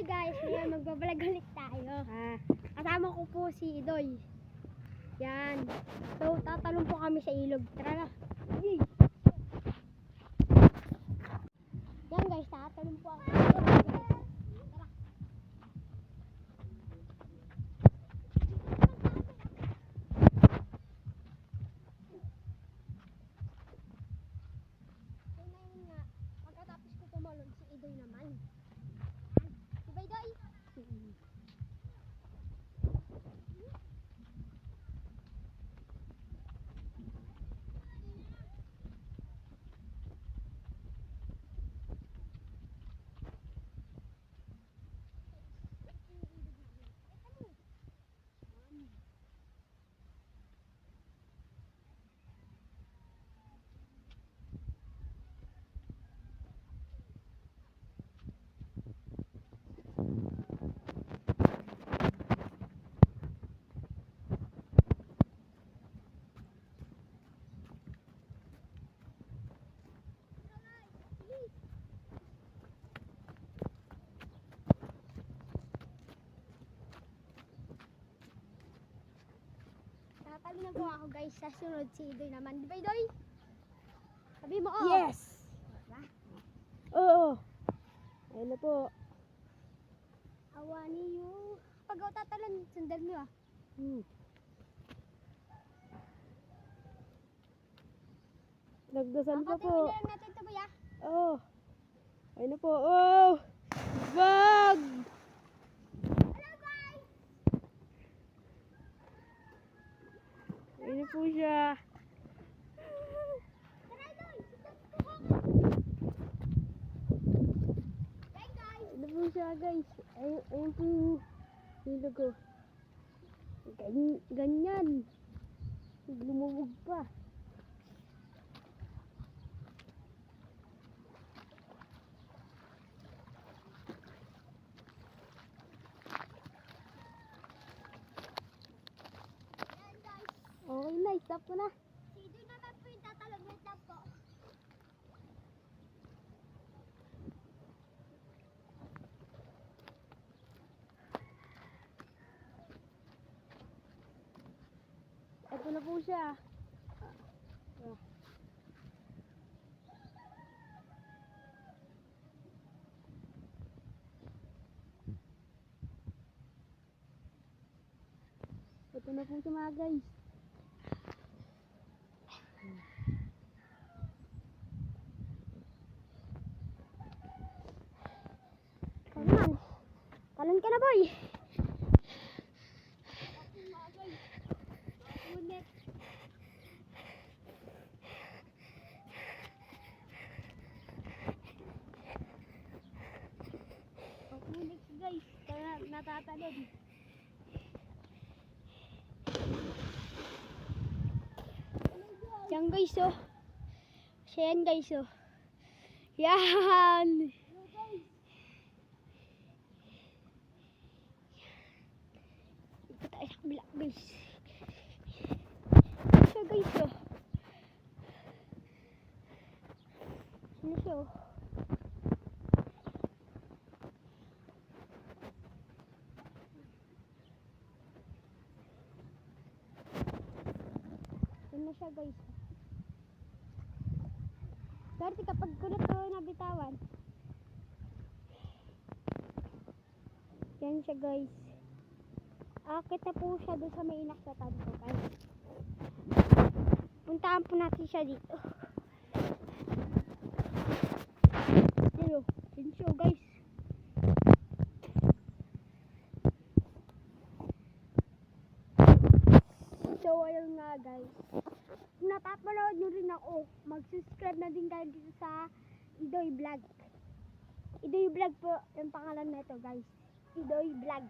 guys, ngayon magbablog ulit tayo. Kasama ko po si Idoy. Yan. So, tatalon po kami sa ilog. Tara na. Yan guys, tatalon po ako. Tara. So, ngayon nga, pagkatapos ko tumalon, si Idoy naman. Diba Idoy? Tatalo na po ako guys, sa sunod si Idoy naman. Di ba Idoy? Sabi mo oh. Yes! Oo. Ayun na po. Awa niyo. Pag ako tatalon, sandal mo ah. Nagdasal pa Papatingin po. na lang natin ito ba ya? Oo. Ayun na po. Oh! Wag! Hello guys! Ayun na po siya. Tara Idoy! Hey guys! Ayun na po siya guys. Ayun po yung ilog ko. Ganyan. Lumubog pa. Yan guys! Okay na, stop ko na. Si Idoy naman po yung tatalon. Wait lang po. Ito na po siya. Ito na po siya mga guys. Ikaw naman. Talon ka na boy! Ngunit. Ngunit guys, kaya natatalon. Yan guys oh. Siya yan guys oh. Yan! Ito tayo sa kabila guys. Siya guys oh. Ano siya oh. Ano siya guys. Dati kapag kunot ko nabitawan. Yan siya guys. Akit na po siya doon sa may inakyatan ko guys. Puntaan po natin siya dito. Hello. Yan siya guys. So ayun nga guys. Kung napapanood nyo rin ako, mag-subscribe na din kayo dito sa Idoy Vlog. Idoy Vlog po yung pangalan na ito guys. Idoy Vlog.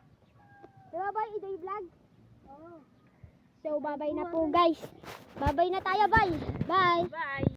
Diba ba Idoy Vlog? Oo. So babay na po guys. Babay na tayo bye. Bye. Bye!